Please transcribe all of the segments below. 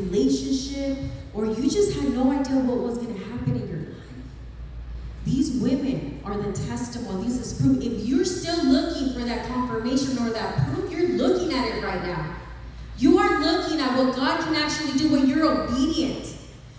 relationship, or you just had no idea what was going to happen in your life. These women are the testimony. This is proof. If you're still looking for that confirmation or that proof, you're looking at it right now. You are looking at what God can actually do when you're obedient,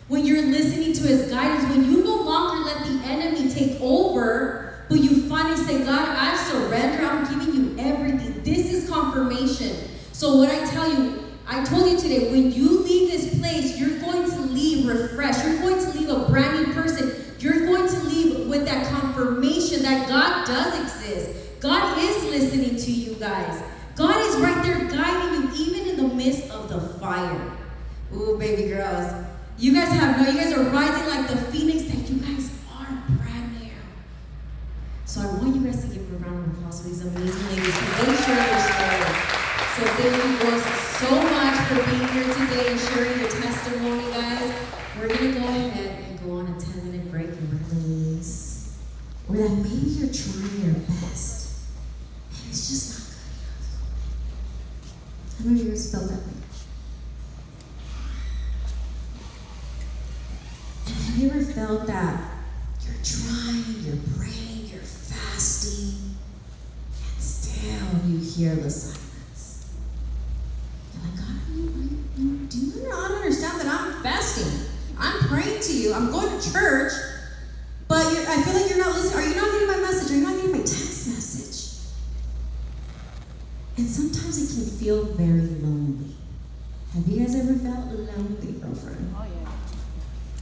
when you're listening to his guidance, when you no longer let the enemy take over, but you finally say, God, I surrender. I'm giving you everything. This is confirmation. So what I tell you, I told you today, when you leave this place, you're going to leave refreshed. You're going to leave a brand new person. You're going to leave with that confirmation that God does exist. God is listening to you guys. God is right there guiding you, even in the midst of the fire. Ooh, baby girls. You guys are rising like the phoenix that you guys are brand new. So I want you guys to give a round of applause for these amazing ladies because they share their story. So thank you girls so much for being here today and sharing your testimony, guys. We're going to go ahead and go on a 10-minute break and release. Or that maybe you're trying your best and it's just not good enough. How many of you guys felt that way? And have you ever felt that you're trying, you're praying, you're fasting, and still you hear the silence? You're like, God, do you not understand that I'm fasting? I'm praying to you. I'm going to church, but I feel like you're not listening. Are you not getting my message? Are you not getting my text message? And sometimes it can feel very lonely. Have you guys ever felt lonely, girlfriend? Oh, yeah.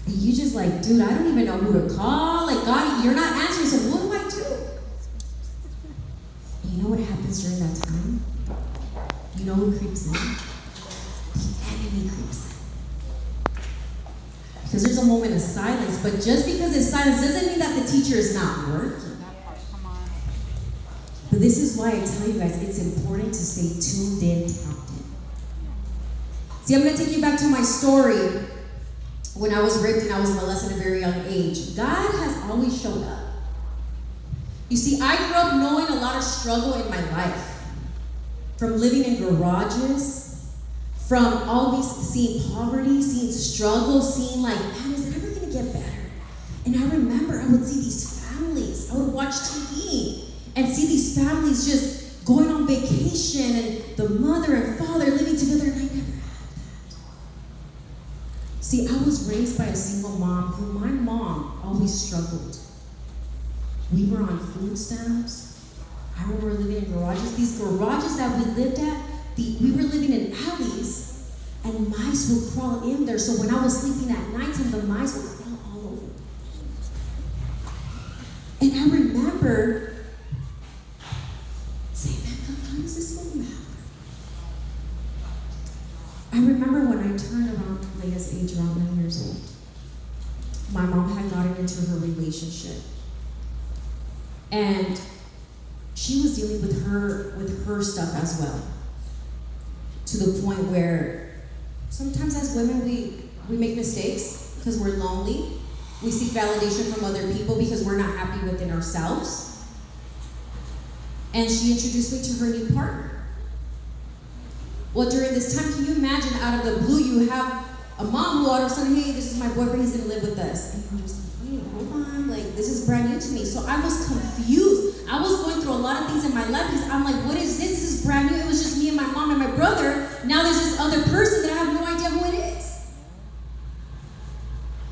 And you just like, dude, I don't even know who to call. Like, God, you're not answering, so what do I do? And you know what happens during that time? You know who creeps in? The enemy creeps in. Because there's a moment of silence, but just because it's silence doesn't mean that the teacher is not working. But this is why I tell you guys, it's important to stay tuned in, tapped in. See, I'm going to take you back to my story when I was raped and I was molested at a very young age. God has always showed up. You see, I grew up knowing a lot of struggle in my life. From living in garages, from always seeing poverty, seeing struggle, seeing like, man, is it ever going to get better? And I remember I would see these families. I would watch TV and see these families just going on vacation and the mother and father living together, and I never had that. See, I was raised by a single mom who my mom always struggled. We were on food stamps. I remember living in garages. These garages that we lived at, we were living in alleys, and mice would crawl in there. So when I was sleeping at night, and the mice would crawl all over. And I remember saying, man, God, is this what matters? I remember when I turned around to Leia's age, around 9 years old, my mom had gotten into her relationship. And she was dealing with her stuff as well. To the point where sometimes as women we make mistakes because we're lonely. We seek validation from other people because we're not happy within ourselves. And she introduced me to her new partner. Well, during this time, can you imagine out of the blue you have a mom who all of a sudden, hey, this is my boyfriend, he's gonna live with us. And I'm just like, wait, hold on, like this is brand new to me. So I was confused. I was going through a lot of things in my life because I'm like, what is this? This is brand new. It was just me and my mom and my brother. Now there's this other person that I have no idea who it is.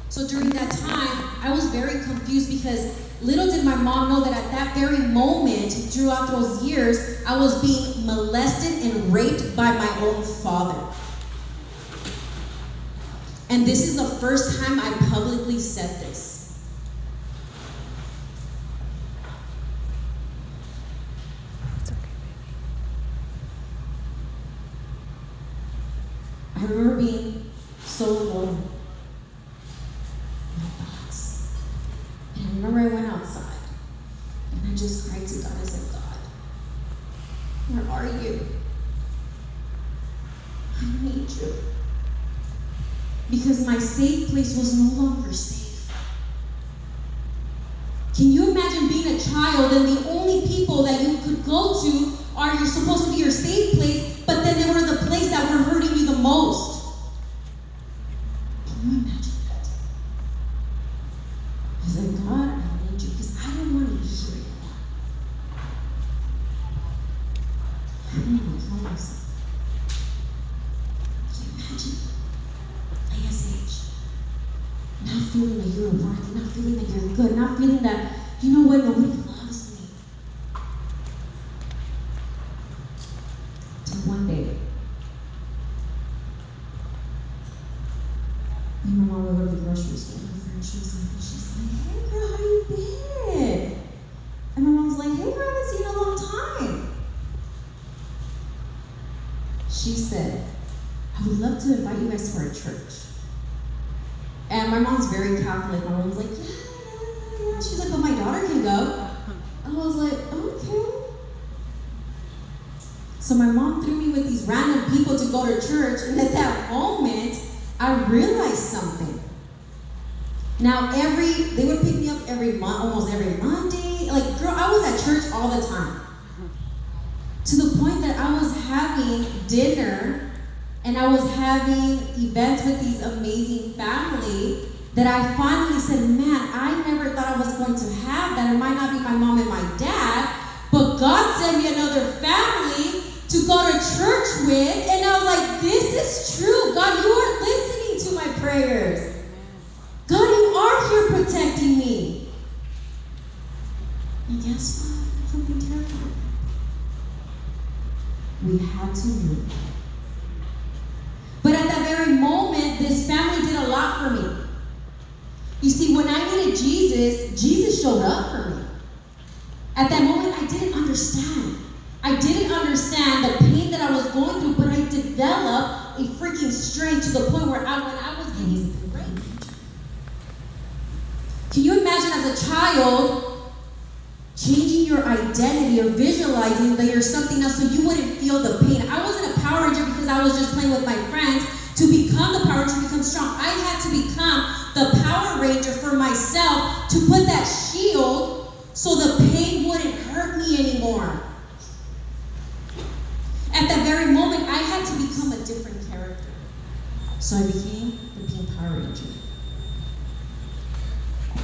So during that time, I was very confused because little did my mom know that at that very moment, throughout those years, I was being molested and raped by my own father. And this is the first time I publicly said this. I remember being so alone in my thoughts. And I remember I went outside and I just cried to God. I said, God, where are you? I need you. Because my safe place was no longer safe. Can you imagine being a child and the only people that you could go to are you're supposed to be your safe place, but then they were the place that were hurting you the most? imagine ASH, not feeling that you're worthy, not feeling that you're good, not feeling that, you know what, nobody loves me. Till one day, me and my mom would go to the grocery store with her, and she's like, hey girl, how you been? And my mom was like, hey girl, I haven't seen you in a long time. She said, I would love to invite you guys to our church. And my mom's very Catholic. My mom was like, yeah. She's like, but my daughter can go. I was like, okay. So my mom threw me with these random people to go to church, and at that moment, I realized something. Now they would pick me up every month, almost every Monday. Like, girl, I was at church all the time. To the point that I was having dinner and I was having events with these amazing family that I finally said, man, I never thought I was going to have that. It might not be my mom and my dad, but God sent me another family to go to church with, and I was like, this is true. God, you are listening to my prayers. God, you are here protecting me. And guess what? Something terrible. We had to move. But at that very moment, this family did a lot for me. You see, when I needed Jesus, Jesus showed up for me. At that moment, I didn't understand. I didn't understand the pain that I was going through, but I developed a freaking strength to the point where when I was getting raped. Can you imagine as a child changing your identity or visualizing that you're something else so you wouldn't feel the pain? I wasn't a Power Ranger because I was just playing with my friends. To become the Power Ranger, to become strong, I had to become the Power Ranger for myself, to put that shield so the pain wouldn't hurt me anymore. At that very moment, I had to become a different character. So I became the Pink Power Ranger.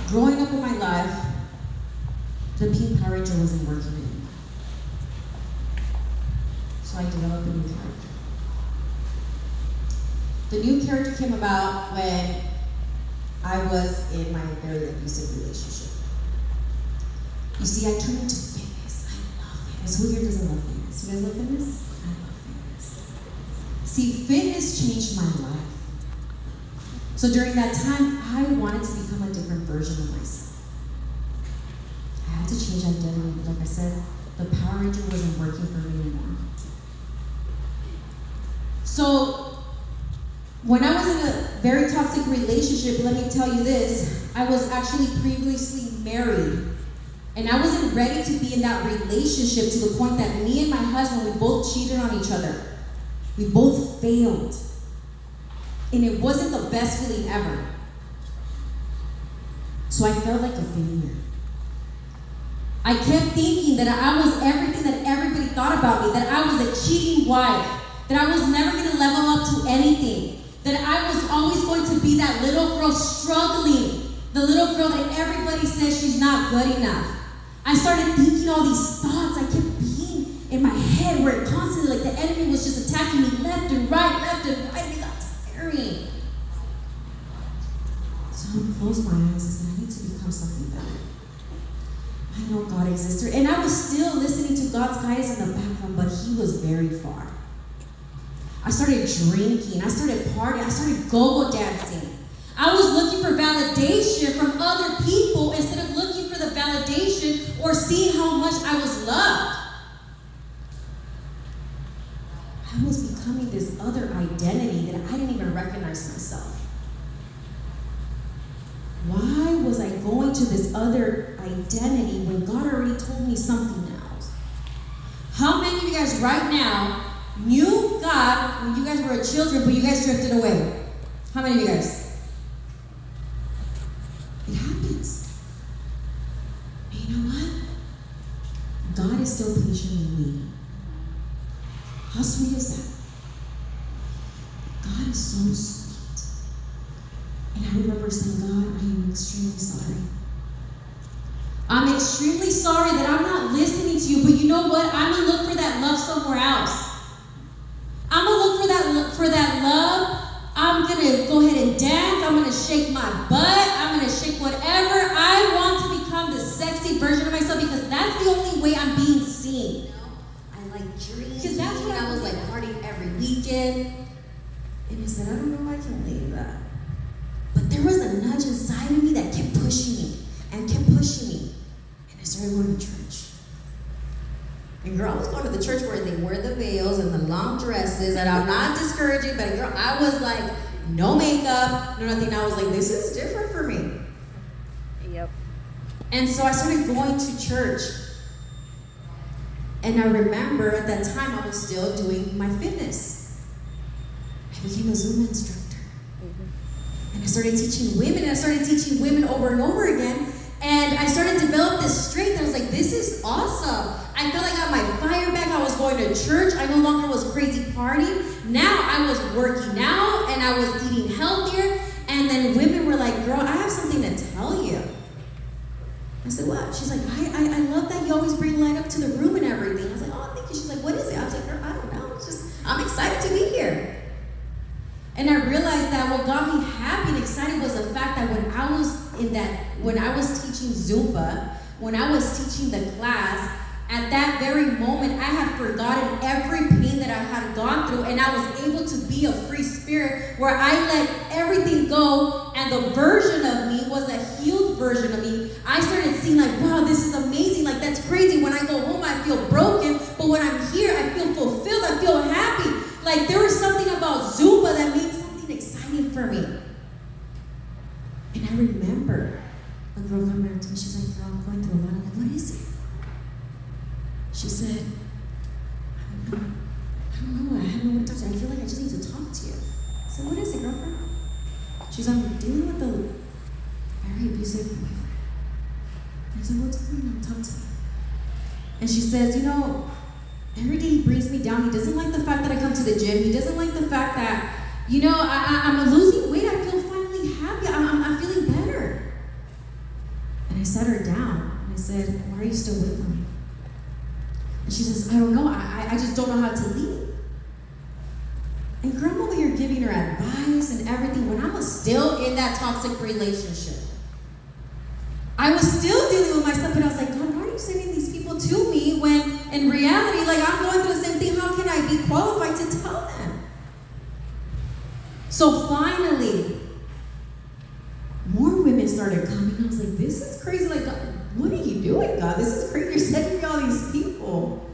Growing up in my life, the Pink Power Ranger wasn't working anymore. So I developed a new character. The new character came about when I was in my very abusive relationship. You see, I turned into fitness. I love fitness. Who here doesn't love fitness? You guys love fitness? I love fitness. See, fitness changed my life. So during that time, I wanted to become a different version of myself. I had to change identity. Like I said, the Power Ranger wasn't working for me anymore. So when I was in a very toxic relationship, let me tell you this, I was actually previously married. And I wasn't ready to be in that relationship to the point that me and my husband, we both cheated on each other. We both failed. And it wasn't the best feeling ever. So I felt like a failure. I kept thinking that I was everything that everybody thought about me, that I was a cheating wife, that I was never going to level up to anything, that I was always going to be that little girl struggling, the little girl that everybody says she's not good enough. I started thinking all these thoughts. I kept being in my head where it constantly, like the enemy was just attacking me left and right, and it got tiring. So I closed my eyes and said, I need to become something better. I know God exists. And I was still listening to God's guidance in the background, but He was very far. I started drinking. I started partying. I started go-go dancing. I was looking for validation from other people instead of looking for the validation or seeing how much I was loved. I was becoming this other identity that I didn't even recognize myself. Why was I going to this other identity when God already told me something else? How many of you guys right now knew God when you guys were children, but you guys drifted away? How many of you guys? It happens. And you know what? God is still patiently waiting. How sweet is that? God is so sweet. And I remember saying, God, I am extremely sorry. I'm extremely sorry that I'm not listening to you, but you know what? I'm going to look for that love somewhere else. I'm going to look for that love shake my butt. I'm going to shake whatever. I want to become the sexy version of myself because that's the only way I'm being seen. You know, I like drinking. Because that's what I was like partying every weekend. And I said, I don't know if I can leave that. But there was a nudge inside of me that kept pushing me and kept pushing me. And I started going to church. And girl, I was going to the church where they wear the veils and the long dresses. And I'm not discouraging, but girl, I was like, no makeup, no nothing. I was like, this is different for me. Yep. And so I started going to church. And I remember at that time I was still doing my fitness. I became a Zumba instructor. And I started teaching women, and I started teaching women over and over again. And I started to develop this strength. I was like, this is awesome. I felt like I got my fire back. I was going to church. I no longer was crazy partying. Now I was working out and I was eating healthier. And then women were like, girl, I have something to tell you. I said, what? She's like, I love that you always bring light up to the room and everything. I was like, oh, thank you. She's like, what is it? I was like, girl, I don't know. It's just, I'm excited to be here. And I realized that what got me happy and excited was the fact that when I was teaching Zumba, when I was teaching the class, at that very moment, I had forgotten every pain that I had gone through, and I was able to be a free spirit where I let everything go, and the version of me was a healed version of me. I started seeing like, wow, this is amazing. Like, that's crazy. When I go home, I feel broken, but when I'm here, I feel fulfilled. I feel happy. Like, there was something about Zumba that made something exciting for me. And I remember a girl coming around to me. She's like, girl, I'm going through a lot. I'm like, what is it? She said, I don't know. I have no one to talk to. I feel like I just need to talk to you. I said, what is it, girlfriend? She's like, I'm dealing with a very abusive boyfriend. I said, what's going on? Talk to me. And she says, you know, every day he brings me down. He doesn't like the fact that I come to the gym. He doesn't like the fact that, you know, I'm losing weight. I feel finally happy. I'm feeling better. And I sat her down and I said, why are you still with me? And she says, I don't know. I just don't know how to leave. And Grandma over here giving her advice and everything when I was still in that toxic relationship. I was still dealing with my stuff, but I was like, God, why are you sending these people to me when in reality, like, I'm going through the same thing? How can I be qualified to tell them? So finally, more women started coming. I was like, this is crazy. Like, God, what are you doing, God? This is crazy. You're sending me all these people.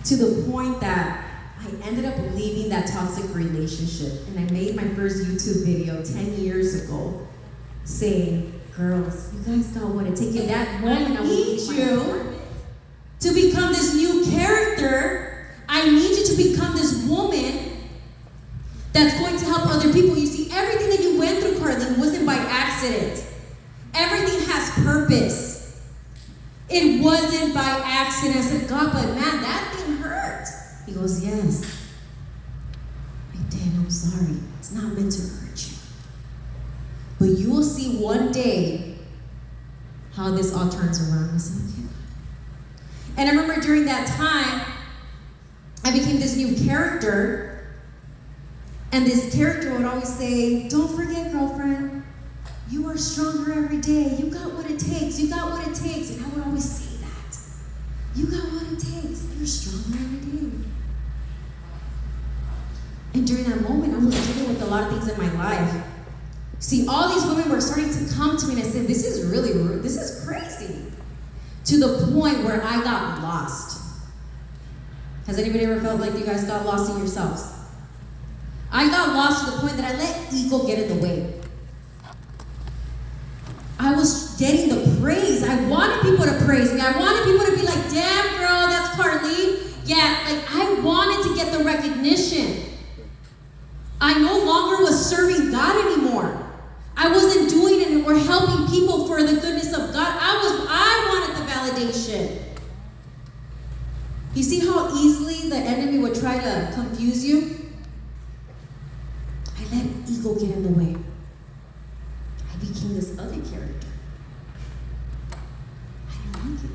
To the point that I ended up leaving that toxic relationship. And I made my first YouTube video 10 years ago saying, girls, you guys got what it takes. In that moment, I need you to become this new character. I need you to become this woman that's going to help other people. You see, everything that you went through, Carlin, wasn't by accident. Everything has purpose. It wasn't by accident. I said, God, but man, that thing hurt. He goes, yes. I did. I'm sorry. It's not meant to hurt you. But you will see one day how this all turns around. I said, okay. And I remember during that time, I became this new character. And this character would always say, don't forget, girlfriend, you are stronger every day. You got what it takes. You got what it takes. And I would always say that. You got what it takes. You're stronger every day. And during that moment, I was dealing with a lot of things in my life. See, all these women were starting to come to me, and I said, this is crazy. To the point where I got lost. Has anybody ever felt like you guys got lost in yourselves? I got lost to the point that I let ego get in the way. I was getting the praise. I wanted people to praise me. I wanted people to be like, damn girl, that's Carlin. Yeah, like I wanted to get the recognition. I no longer was serving God anymore. I wasn't doing it or helping people for the goodness of God. I wanted the validation. You see how easily the enemy would try to confuse you? I let ego get in the way. I became this other character. I didn't like it.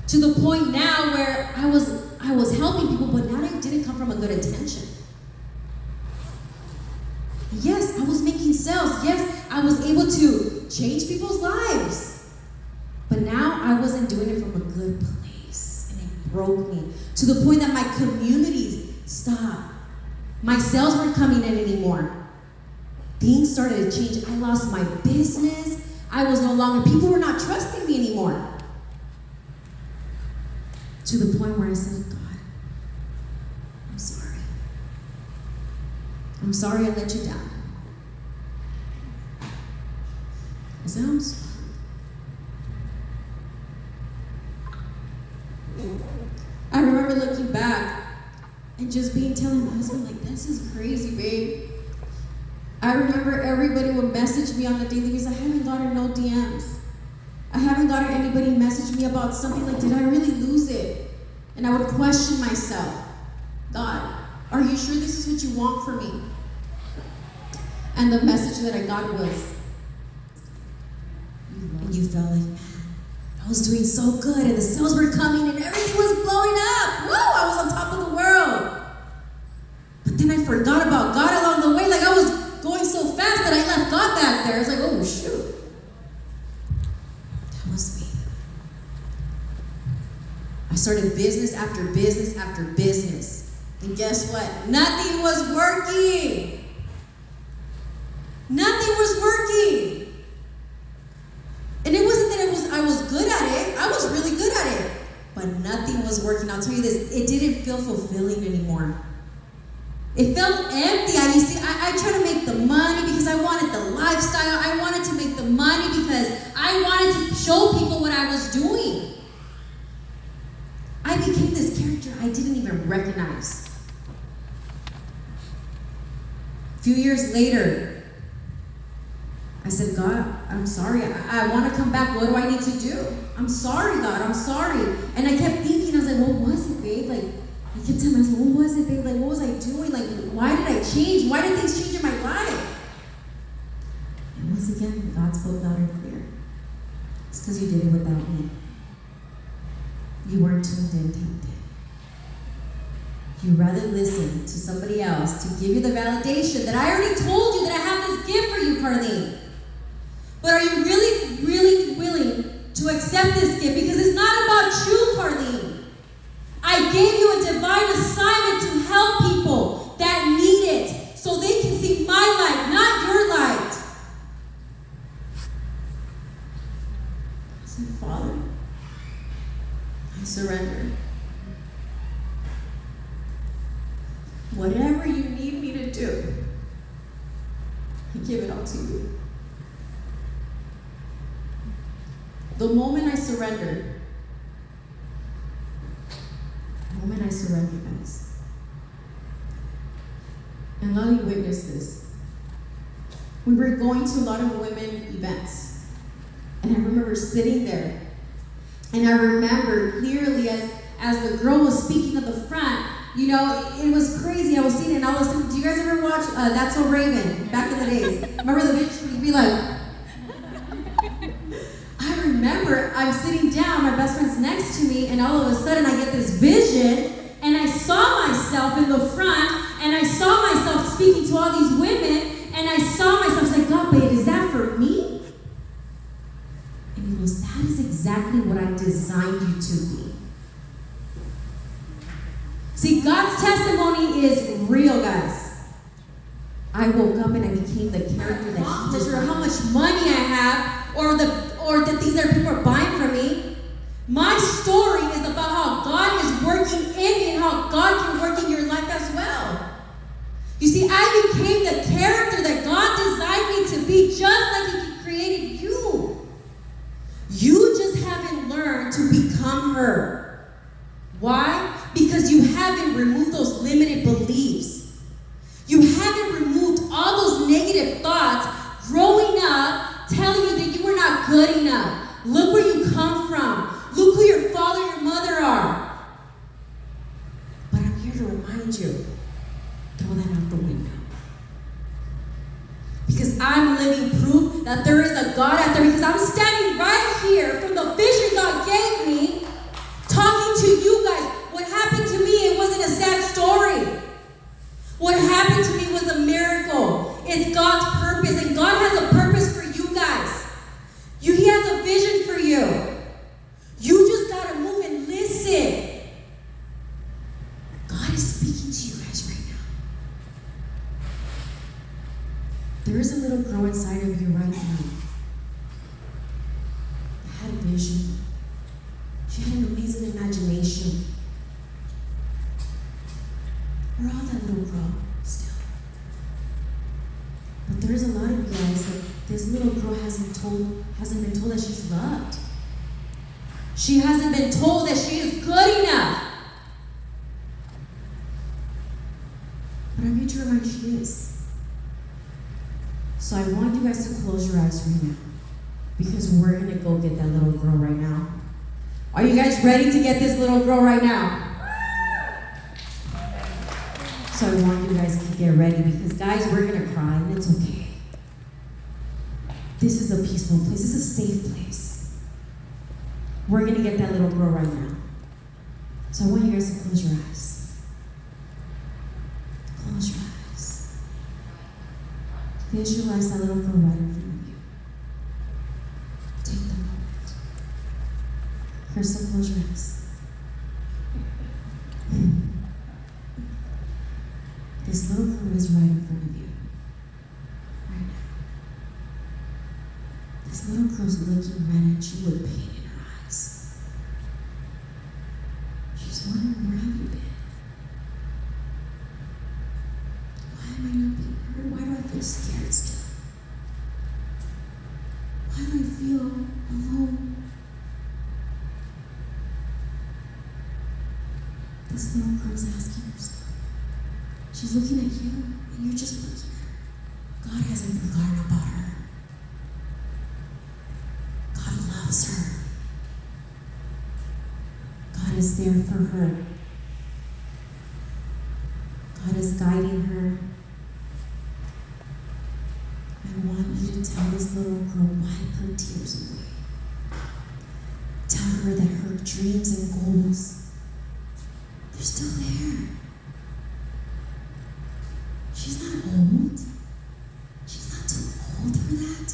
To the point now where I was helping people, but now it didn't come from a good intention. Yes, I was sales. Yes, I was able to change people's lives. But now I wasn't doing it from a good place. And it broke me to the point that my community stopped. My sales weren't coming in anymore. Things started to change. I lost my business. I was no longer, people were not trusting me anymore. To the point where I said, God, I'm sorry. I'm sorry I let you down. I said, I'm sorry. I remember looking back and just telling my husband, like, this is crazy, babe. I remember everybody would message me on the daily basis. I haven't gotten no DMs. I haven't gotten anybody message me about something like, did I really lose it? And I would question myself. God, are you sure this is what you want for me? And the message that I got was, you felt like, man, I was doing so good and the sales were coming and everything was blowing up. Whoa, I was on top of the world. But then I forgot about God along the way. Like I was going so fast that I left God back there. I was like, oh, shoot. That was me. I started business after business after business. And guess what? Nothing was working. Nothing was working. And it wasn't that I was good at it. I was really good at it. But nothing was working. I'll tell you this, it didn't feel fulfilling anymore. It felt empty. I tried to make the money because I wanted the lifestyle. I wanted to make the money because I wanted to show people what I was doing. I became this character I didn't even recognize. A few years later, I said, God, I'm sorry. I want to come back. What do I need to do? I'm sorry, God. I'm sorry. And I kept thinking, I was like, what was it, babe? Like, I kept telling myself, what was it, babe? Like, what was I doing? Like, why did I change? Why did things change in my life? And once again, God spoke loud and clear. It's because you did it without me. You weren't tuned in, tapped in. You rather listen to somebody else to give you the validation that I already told you that I have this gift for you, Carlin. But are you really, really willing to accept this gift? Because it's not about you, Carlin. I gave you a divine assignment to help people that need it so they can see my light, not your light. I said, Father, I surrender. Whatever you need me to do, I give it all to you. The moment I surrendered, guys, and let me witness this. We were going to a lot of women events, and I remember sitting there, and I remember clearly as the girl was speaking at the front, you know, it was crazy. I was seeing it, and I was thinking, do you guys ever watch That's So Raven back in the days? Remember the bitch would be like, I remember I'm sitting down, my best friend's next to me, and all of a sudden I get this vision, and I saw myself in the front, and I saw myself speaking to all these women, and I saw myself, I was like, God, babe, is that for me? And he goes, that is exactly what I designed you to be. See, God's testimony is real, guys. I woke up and I became the character that he designed. How much money I have, or the things that people are buying from me. My story is about how God is working in me and how God can work in your life as well. You see, I became the character that God designed me to be, just like He created you. You just haven't learned to become her. Why? Because you haven't removed those limited beliefs. You haven't removed all those negative thoughts growing up telling you that you were not good enough. Look where you come from. Look who your father and your mother are. But I'm here to remind you, throw that out the window. Because I'm living proof that there is a God out there. Because I'm standing right here from the vision God gave me, talking to you guys. What happened to me, it wasn't a sad story. What happened to me was a miracle. It's God's purpose, and God has a purpose for you guys. He has a vision for you. You just got to move and listen. God is speaking to you guys right now. There is a little girl inside of you right now. Had a vision. She had an amazing imagination. We're all that little girl still. But there's a lot of you guys that this little girl hasn't been told that she's loved. She hasn't been told that she is good enough. But I'm here to remind you she is. So I want you guys to close your eyes right now, because we're going to go get that little girl right now. Are you guys ready to get this little girl right now? So I want you guys to get ready, because guys, we're going to cry, and it's okay. This is a peaceful place. This is a safe place. We're going to get that little girl right now. So I want you guys to close your eyes. Close your eyes. Visualize that little girl right in front of you. Take the moment. Crystal, close your eyes. This little girl is right in front of you. Right now. This little girl's looking right at you with pain in her eyes. She's wondering, where have you been? Why am I not being heard? Why do I feel scared still? Why do I feel alone? This little girl's asking herself. She's looking at you, and you're just looking at her. God hasn't forgotten about her. God loves her. God is there for her. God is guiding her. I want you to tell this little girl, wipe her tears away. Tell her that her dreams and goals, they're still there. She's not old. She's not too old for that.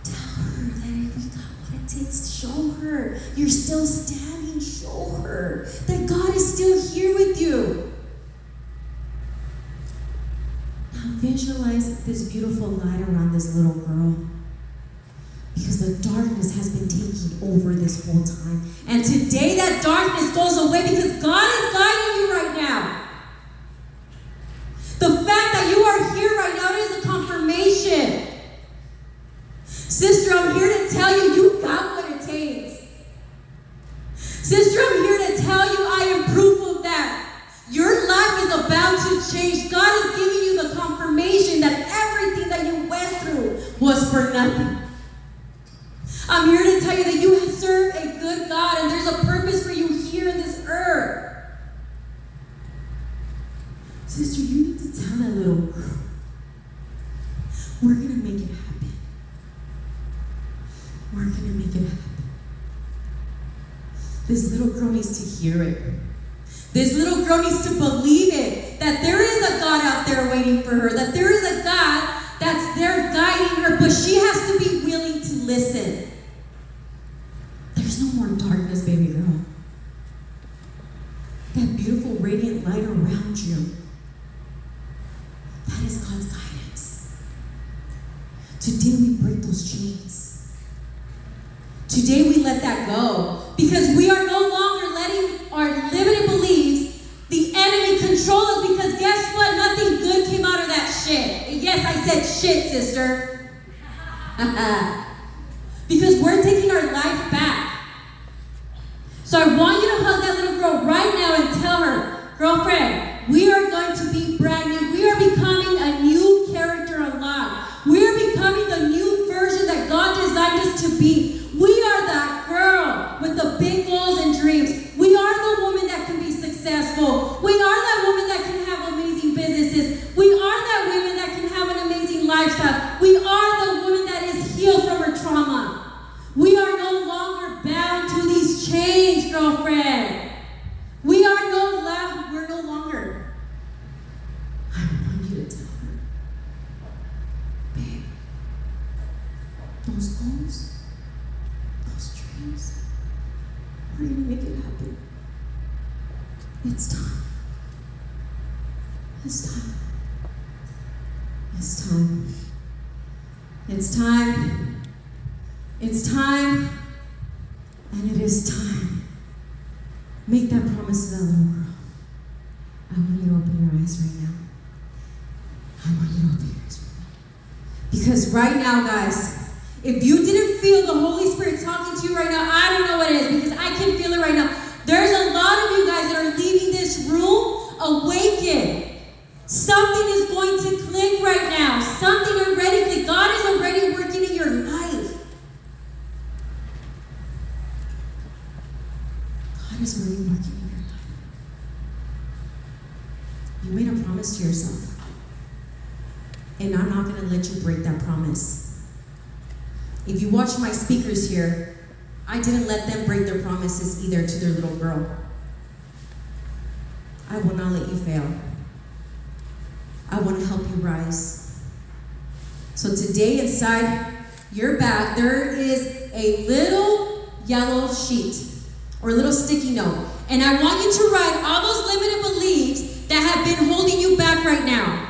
Tell her that if you got what it takes, show her you're still standing. Show her that God is still here with you. Now visualize this beautiful light around this little girl, because the darkness has been taking over this whole time. And today that darkness goes away, because God is guiding you right now. The fact that you are here right now, it is a confirmation. Sister, I'm here to tell you, you got what it takes. Sister, I'm here to tell you, I am proof of that. Your life is about to change. God is giving you the confirmation that everything that you went through was for nothing. I'm here to tell you that you serve a good God, and there's a purpose for you here in this earth. Sister, you need to tell that little girl, we're going to make it happen. We're going to make it happen. This little girl needs to hear it. This little girl needs to believe it, that there is a God out there waiting for her, that there is a God that's there guiding her, but she has to be willing to listen. There's no more darkness, baby girl. That beautiful, radiant light around you, that is God's guidance. Today we break those chains. Today we let that go, because we are no longer letting our limited beliefs, the enemy, control us, because guess what? Nothing good came out of that shit. Yes, I said shit, sister. Because we're taking our life back. So I want you to hug that little girl right now and tell her, girlfriend, we are going to be brand new. We are becoming a new character unlocked. We are becoming the new version that God designed us to be. We are that girl with the big goals and dreams. We are the woman that can be successful. We are that woman that can have amazing businesses. We are that woman that can have an amazing lifestyle. We are the woman that is healed from her trauma. We are no longer bound to these chains, girlfriend. We're no longer those goals, those dreams. We're going to make it happen. It's time. It's time. It's time. It's time. It's time. And it is time. Make that promise to that little girl. I want you to open your eyes right now. I want you to open your eyes right now. Because right now, guys, if you didn't feel the Holy Spirit talking to you right now, I don't know what it is, because I can feel it right now. There's a lot of you guys that are leaving this room awakened. Something is going to click right now. Something already clicked. God is already working in your life. God is already working in your life. You made a promise to yourself. And I'm not going to let you break that promise. If you watch my speakers here, I didn't let them break their promises either to their little girl. I will not let you fail. I want to help you rise. So today inside your bag, there is a little yellow sheet or a little sticky note. And I want you to write all those limited beliefs that have been holding you back right now.